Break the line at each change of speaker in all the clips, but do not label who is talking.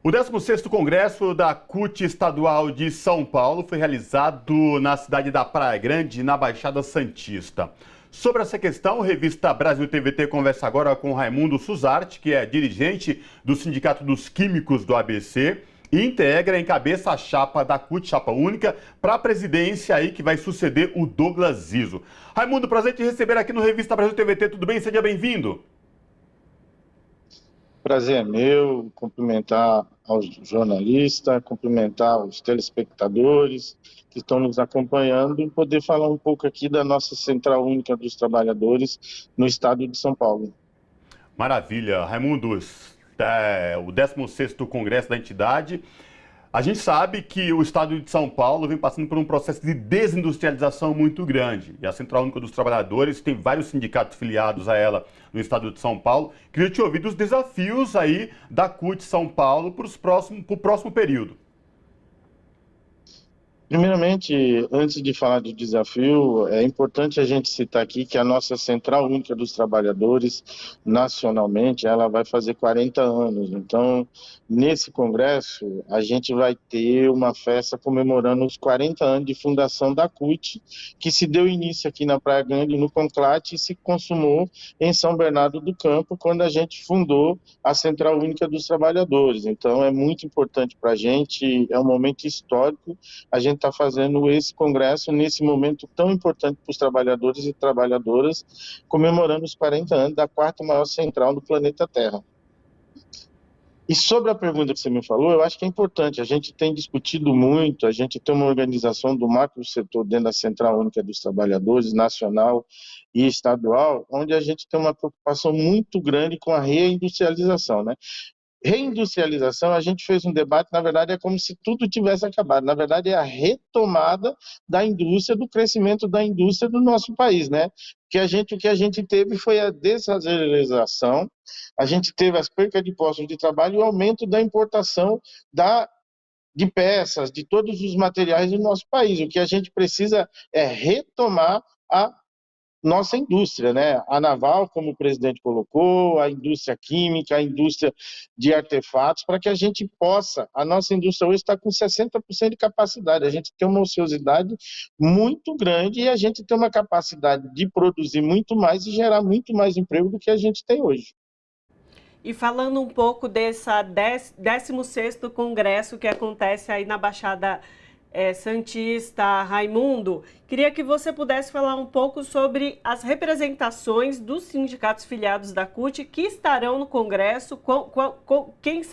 O 16º Congresso da CUT Estadual de São Paulo foi realizado na cidade da Praia Grande, na Baixada Santista. Sobre essa questão, a revista Brasil TVT conversa agora com Raimundo Suzarte, que é dirigente do Sindicato dos Químicos do ABC e integra, encabeça a chapa da CUT, chapa única, para a presidência aí que vai suceder o Douglas Zizo. Raimundo, prazer te receber aqui no Revista Brasil TVT, tudo bem? Seja bem-vindo.
Prazer é meu, cumprimentar aos jornalistas, cumprimentar os telespectadores que estão nos acompanhando e poder falar um pouco aqui da nossa Central Única dos Trabalhadores no estado de São Paulo.
Maravilha. Raimundo, o 16º Congresso da entidade. A gente sabe que o estado de São Paulo vem passando por um processo de desindustrialização muito grande. E a Central Única dos Trabalhadores tem vários sindicatos filiados a ela no estado de São Paulo. Queria te ouvir dos desafios aí da CUT São Paulo para o próximo período.
Primeiramente, antes de falar de desafio, é importante a gente citar aqui que a nossa Central Única dos Trabalhadores, nacionalmente, ela vai fazer 40 anos. Então, nesse congresso, a gente vai ter uma festa comemorando os 40 anos de fundação da CUT, que se deu início aqui na Praia Grande, no Conclate, e se consumou em São Bernardo do Campo, quando a gente fundou a Central Única dos Trabalhadores. Então, é muito importante para a gente, é um momento histórico, a gente está fazendo esse congresso nesse momento tão importante para os trabalhadores e trabalhadoras, comemorando os 40 anos da quarta maior central do planeta Terra. E sobre a pergunta que você me falou, eu acho que é importante, a gente tem discutido muito, a gente tem uma organização do macro setor dentro da Central Única dos Trabalhadores, nacional e estadual, onde a gente tem uma preocupação muito grande com a reindustrialização, né? Reindustrialização, a gente fez um debate, na verdade é como se tudo tivesse acabado, na verdade é a retomada da indústria, do crescimento da indústria do nosso país, né? O que a gente teve foi a desrazionalização, a gente teve as percas de postos de trabalho e o aumento da importação de peças, de todos os materiais do nosso país. O que a gente precisa é retomar a nossa indústria, né? A naval, como o presidente colocou, a indústria química, a indústria de artefatos, para que a gente possa, a nossa indústria hoje está com 60% de capacidade, a gente tem uma ociosidade muito grande e a gente tem uma capacidade de produzir muito mais e gerar muito mais emprego do que a gente tem hoje.
E falando um pouco dessa 16º Congresso que acontece aí na Baixada Santista, Raimundo, queria que você pudesse falar um pouco sobre as representações dos sindicatos filiados da CUT que estarão no Congresso, quem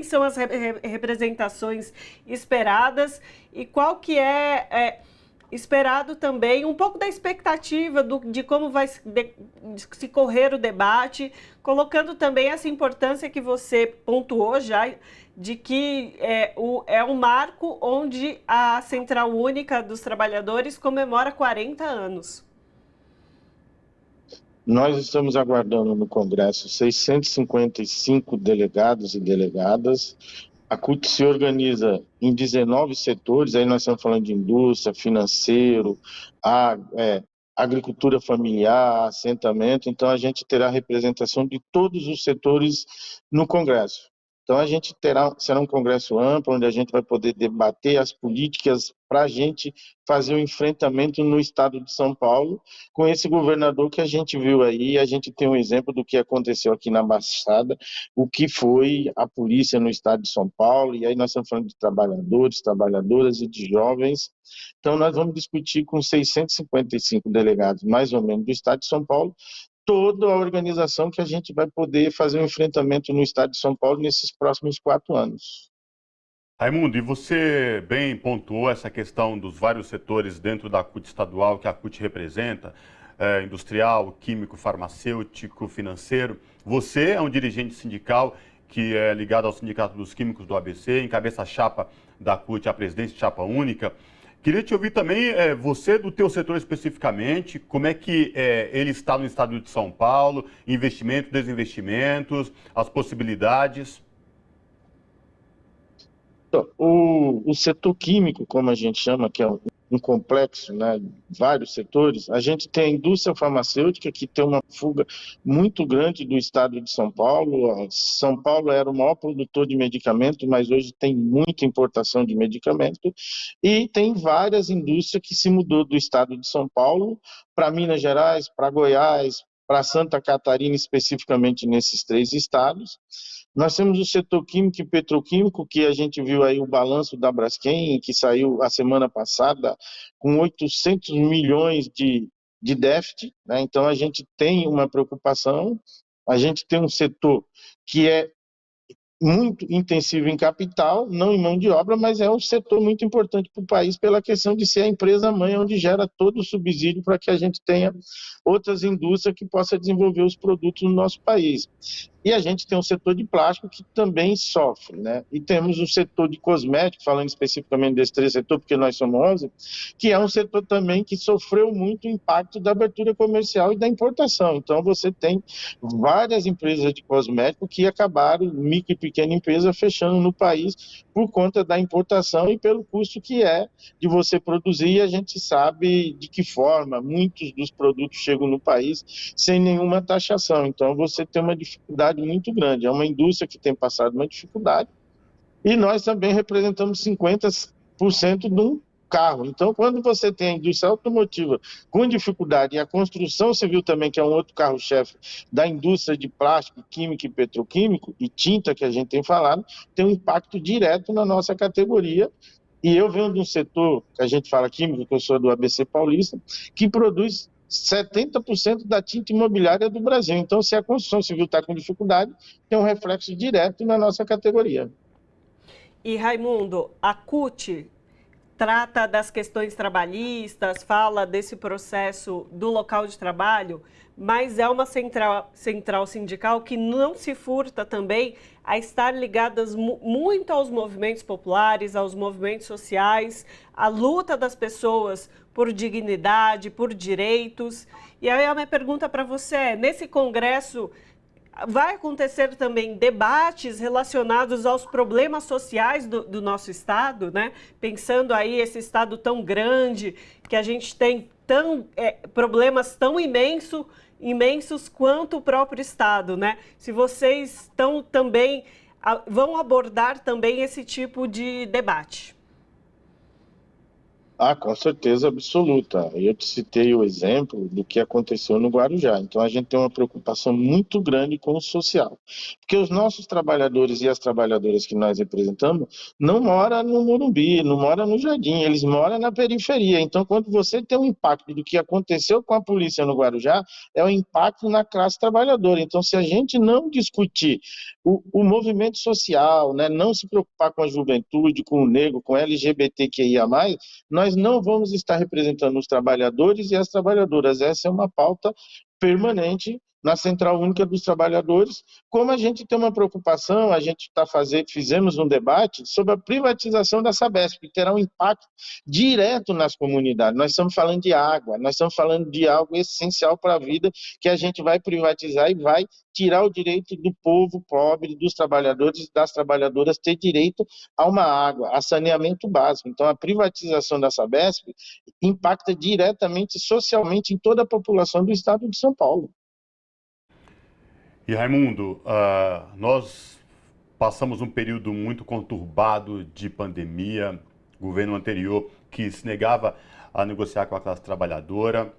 são as representações esperadas e qual que esperado também, um pouco da expectativa de como vai se correr o debate, colocando também essa importância que você pontuou já, de que é um marco onde a Central Única dos Trabalhadores comemora 40 anos.
Nós estamos aguardando no Congresso 655 delegados e delegadas. A CUT se organiza em 19 setores, aí nós estamos falando de indústria, financeiro, agricultura familiar, assentamento, então a gente terá representação de todos os setores no Congresso. Então a gente será um congresso amplo, onde a gente vai poder debater as políticas para a gente fazer o enfrentamento no estado de São Paulo, com esse governador que a gente viu aí, a gente tem um exemplo do que aconteceu aqui na Baixada, o que foi a polícia no estado de São Paulo, e aí nós estamos falando de trabalhadores, trabalhadoras e de jovens. Então nós vamos discutir com 655 delegados, mais ou menos, do estado de São Paulo, toda a organização que a gente vai poder fazer um enfrentamento no estado de São Paulo nesses próximos 4 anos.
Raimundo, e você bem pontuou essa questão dos vários setores dentro da CUT estadual que a CUT representa, industrial, químico, farmacêutico, financeiro. Você é um dirigente sindical que é ligado ao Sindicato dos Químicos do ABC, encabeça a chapa da CUT, a presidência de chapa única. Queria te ouvir também, você do teu setor especificamente, como é que ele está no estado de São Paulo, investimentos, desinvestimentos, as possibilidades.
Então, o setor químico, como a gente chama, que é um complexo, né, vários setores. A gente tem a indústria farmacêutica, que tem uma fuga muito grande do estado de São Paulo. São Paulo era o maior produtor de medicamento, mas hoje tem muita importação de medicamento, e tem várias indústrias que se mudou do estado de São Paulo para Minas Gerais, para Goiás, para Santa Catarina, especificamente nesses 3 estados. Nós temos o setor químico e petroquímico, que a gente viu aí o balanço da Braskem, que saiu a semana passada com 800 milhões de déficit, né? Então a gente tem uma preocupação, a gente tem um setor que é muito intensivo em capital, não em mão de obra, mas é um setor muito importante para o país pela questão de ser a empresa-mãe onde gera todo o subsídio para que a gente tenha outras indústrias que possam desenvolver os produtos no nosso país. E a gente tem um setor de plástico que também sofre, né? E temos o setor de cosméticos, falando especificamente desse 3 setores, porque nós somos 11, que é um setor também que sofreu muito o impacto da abertura comercial e da importação. Então, você tem várias empresas de cosméticos que acabaram, micro e pequena empresa, fechando no país por conta da importação e pelo custo que é de você produzir. E a gente sabe de que forma muitos dos produtos chegam no país sem nenhuma taxação. Então, você tem uma dificuldade muito grande. É uma indústria que tem passado uma dificuldade, e nós também representamos 50% de um carro. Então, quando você tem a indústria automotiva com dificuldade, e a construção civil também, que é um outro carro-chefe da indústria de plástico, químico e petroquímico, e tinta, que a gente tem falado, tem um impacto direto na nossa categoria. E eu venho de um setor, que a gente fala químico, que eu sou do ABC Paulista, que produz 70% da tinta imobiliária do Brasil. Então, se a construção civil está com dificuldade, tem um reflexo direto na nossa categoria.
E, Raimundo, a CUT trata das questões trabalhistas, fala desse processo do local de trabalho, mas é uma central sindical que não se furta também a estar ligadas muito aos movimentos populares, aos movimentos sociais, à luta das pessoas por dignidade, por direitos. E aí a minha pergunta para você é, nesse congresso vai acontecer também debates relacionados aos problemas sociais do nosso estado, né? Pensando aí esse estado tão grande, que a gente tem problemas tão imensos quanto o próprio estado, né? Se vocês estão também, vão abordar também esse tipo de debate.
Com certeza absoluta. Eu te citei o exemplo do que aconteceu no Guarujá. Então, a gente tem uma preocupação muito grande com o social. Porque os nossos trabalhadores e as trabalhadoras que nós representamos não moram no Morumbi, não moram no Jardim, eles moram na periferia. Então, quando você tem um impacto do que aconteceu com a polícia no Guarujá, é um impacto na classe trabalhadora. Então, se a gente não discutir o movimento social, né, não se preocupar com a juventude, com o negro, com LGBTQIA+, nós não vamos estar representando os trabalhadores e as trabalhadoras. Essa é uma pauta permanente na Central Única dos Trabalhadores. Como a gente tem uma preocupação, a gente fizemos um debate sobre a privatização da Sabesp, que terá um impacto direto nas comunidades. Nós estamos falando de água, nós estamos falando de algo essencial para a vida, que a gente vai privatizar e vai tirar o direito do povo pobre, dos trabalhadores e das trabalhadoras ter direito a uma água, a saneamento básico. Então, a privatização da Sabesp impacta diretamente, socialmente, em toda a população do estado de São Paulo.
E Raimundo, nós passamos um período muito conturbado de pandemia, o governo anterior que se negava a negociar com a classe trabalhadora.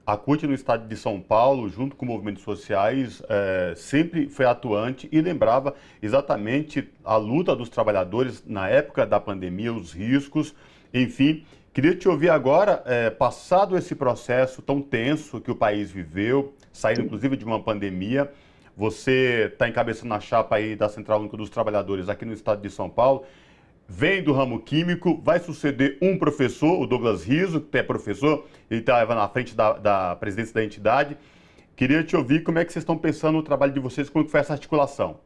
A CUT no estado de São Paulo, junto com movimentos sociais, sempre foi atuante e lembrava exatamente a luta dos trabalhadores na época da pandemia, os riscos, enfim. Queria te ouvir agora, passado esse processo tão tenso que o país viveu, saindo inclusive de uma pandemia, você está encabeçando a chapa aí da Central Única dos Trabalhadores aqui no estado de São Paulo, vem do ramo químico, vai suceder um professor, o Douglas Riso, que é professor, ele estava na frente da presidência da entidade. Queria te ouvir como é que vocês estão pensando no trabalho de vocês, como foi essa articulação?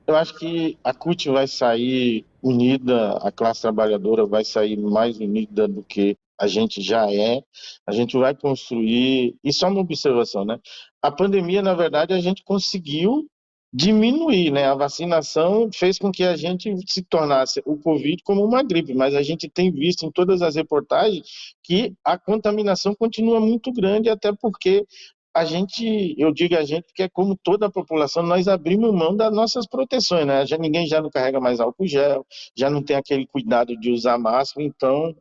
Eu acho que a CUT vai sair unida, a classe trabalhadora vai sair mais unida do que a gente já é. A gente vai construir, e só uma observação, né? A pandemia, na verdade, a gente conseguiu diminuir, né? A vacinação fez com que a gente se tornasse o Covid como uma gripe, mas a gente tem visto em todas as reportagens que a contaminação continua muito grande, até porque a gente, eu digo a gente, porque é como toda a população, nós abrimos mão das nossas proteções, né? Ninguém já não carrega mais álcool gel, já não tem aquele cuidado de usar máscara, então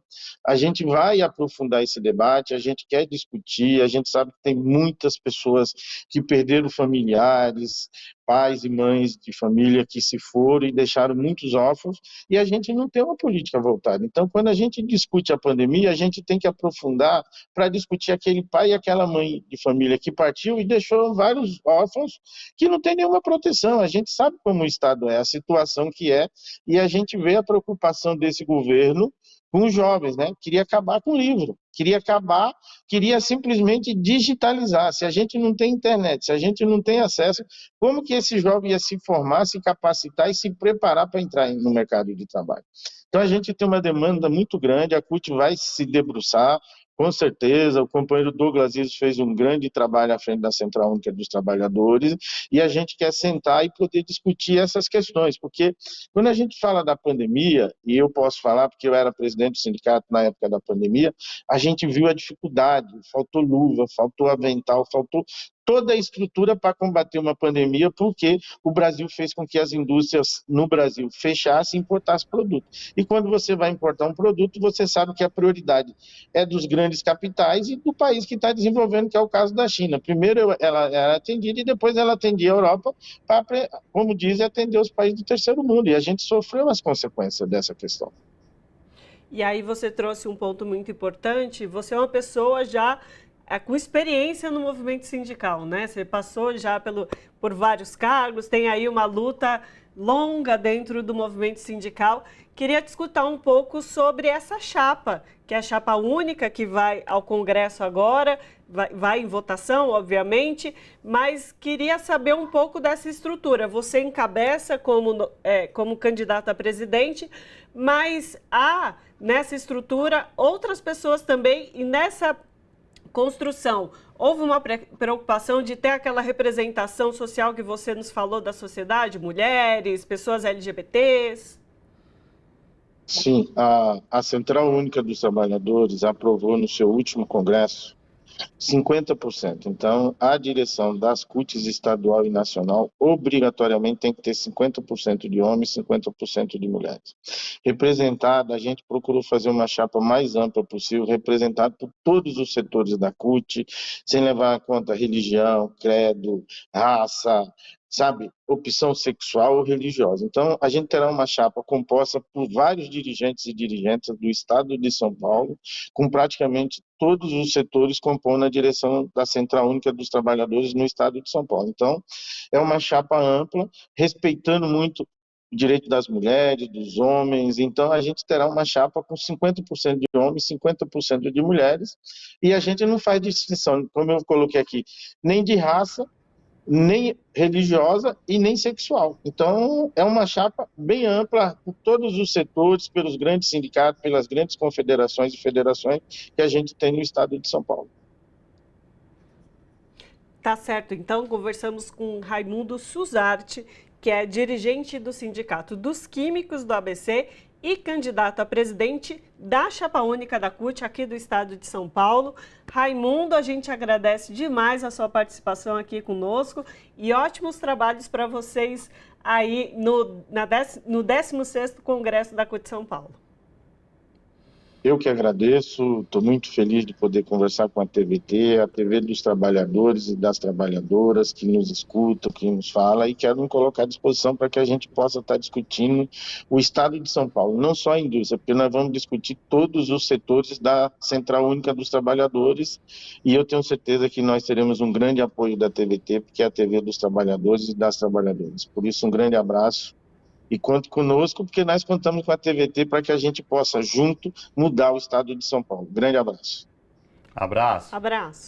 a gente vai aprofundar esse debate, a gente quer discutir, a gente sabe que tem muitas pessoas que perderam familiares, pais e mães de família que se foram e deixaram muitos órfãos, e a gente não tem uma política voltada. Então, quando a gente discute a pandemia, a gente tem que aprofundar para discutir aquele pai e aquela mãe de família que partiu e deixou vários órfãos que não tem nenhuma proteção. A gente sabe como o Estado é, a situação que é, e a gente vê a preocupação desse governo com os jovens, né? Queria acabar com o livro, queria simplesmente digitalizar. Se a gente não tem internet, se a gente não tem acesso, como que esse jovem ia se formar, se capacitar e se preparar para entrar no mercado de trabalho? Então a gente tem uma demanda muito grande, a CUT vai se debruçar, com certeza, o companheiro Douglas Iso fez um grande trabalho à frente da Central Única dos Trabalhadores e a gente quer sentar e poder discutir essas questões, porque quando a gente fala da pandemia, e eu posso falar porque eu era presidente do sindicato na época da pandemia, a gente viu a dificuldade, faltou luva, faltou avental, faltou toda a estrutura para combater uma pandemia, porque o Brasil fez com que as indústrias no Brasil fechassem e importassem produtos. E quando você vai importar um produto, você sabe que a prioridade é dos grandes capitais e do país que está desenvolvendo, que é o caso da China. Primeiro ela era atendida e depois ela atendia a Europa para, como dizem, atender os países do terceiro mundo. E a gente sofreu as consequências dessa questão.
E aí você trouxe um ponto muito importante, você é uma pessoa já com experiência no movimento sindical, né? Você passou já por vários cargos, tem aí uma luta longa dentro do movimento sindical. Queria te escutar um pouco sobre essa chapa, que é a chapa única que vai ao Congresso agora, vai em votação, obviamente, mas queria saber um pouco dessa estrutura. Você encabeça como candidato a presidente, mas há nessa estrutura outras pessoas também, e nessa construção, houve uma preocupação de ter aquela representação social que você nos falou da sociedade, mulheres, pessoas LGBTs?
Sim, a Central Única dos Trabalhadores aprovou no seu último congresso 50%. Então, a direção das CUTs estadual e nacional obrigatoriamente tem que ter 50% de homens e 50% de mulheres. Representado, a gente procurou fazer uma chapa mais ampla possível, representado por todos os setores da CUT, sem levar em conta religião, credo, raça, sabe, opção sexual ou religiosa. Então, a gente terá uma chapa composta por vários dirigentes e dirigentes do estado de São Paulo, com praticamente todos os setores compondo a direção da Central Única dos Trabalhadores no estado de São Paulo. Então, é uma chapa ampla, respeitando muito o direito das mulheres, dos homens. Então, a gente terá uma chapa com 50% de homens, 50% de mulheres, e a gente não faz distinção, como eu coloquei aqui, nem de raça, nem religiosa e nem sexual. Então, é uma chapa bem ampla por todos os setores, pelos grandes sindicatos, pelas grandes confederações e federações que a gente tem no estado de São Paulo.
Tá certo. Então, conversamos com Raimundo Suzarte, que é dirigente do Sindicato dos Químicos do ABC e candidato a presidente da Chapa Única da CUT aqui do estado de São Paulo. Raimundo, a gente agradece demais a sua participação aqui conosco e ótimos trabalhos para vocês aí no 16º Congresso da CUT São Paulo.
Eu que agradeço, estou muito feliz de poder conversar com a TV dos trabalhadores e das trabalhadoras que nos escutam, que nos fala, e quero me colocar à disposição para que a gente possa estar discutindo o estado de São Paulo, não só a indústria, porque nós vamos discutir todos os setores da Central Única dos Trabalhadores, e eu tenho certeza que nós teremos um grande apoio da TVT, porque é a TV dos trabalhadores e das trabalhadoras. Por isso, um grande abraço. E conte conosco, porque nós contamos com a TVT para que a gente possa, junto, mudar o estado de São Paulo. Grande abraço.
Abraço.
Abraço.